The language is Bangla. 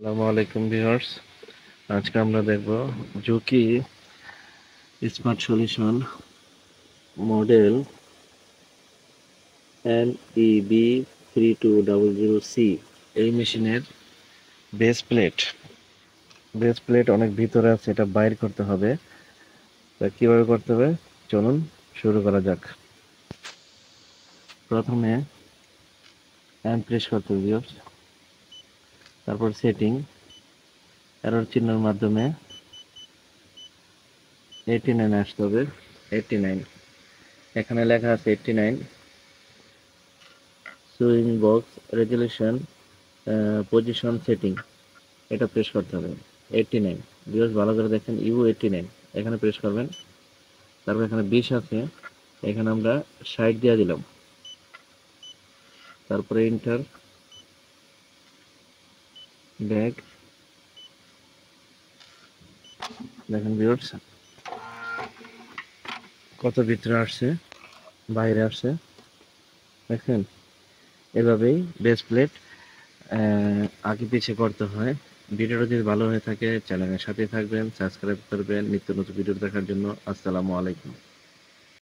আসসালামু আলাইকুম ভিউয়ার্স। আজকে আমরা দেখব Juki smart solution model NEB3200C। এই মেশিনের বেস প্লেট অনেক ভিতরে আছে, এটা বাইর করতে হবে। তা কিভাবে করতে হবে চলুন শুরু করা যাক। প্রথমে প্রেস করতে হবে ভিউয়ার্স, তারপর সেটিং, এরর চিহ্নের মাধ্যমে 89 আসতে হবে। 89, এখানে লেখা আছে 89 swing box resolution position setting, এটা প্রেস করতে হবে। 89 ভিউয়ার্স, ভালো করে দেখেন, U89 এখানে প্রেস করবেন। তারপর এখানে 20 আছে, এখানে আমরা 60 দিয়ে দিলাম। তারপরে ইন্টার, ব্যাক। দেখেন ভিউয়ার্স কত ভিতরে আসছে, বাইরে আসছে। দেখেন, এভাবেই বেস প্লেট আগে পিছে করতে হয়। ভিডিওটা যদি ভালো হয়ে থাকে চ্যানেলের সাথে থাকবেন, সাবস্ক্রাইব করবেন নিত্য নতুন ভিডিও দেখার জন্য। আসসালামু আলাইকুম।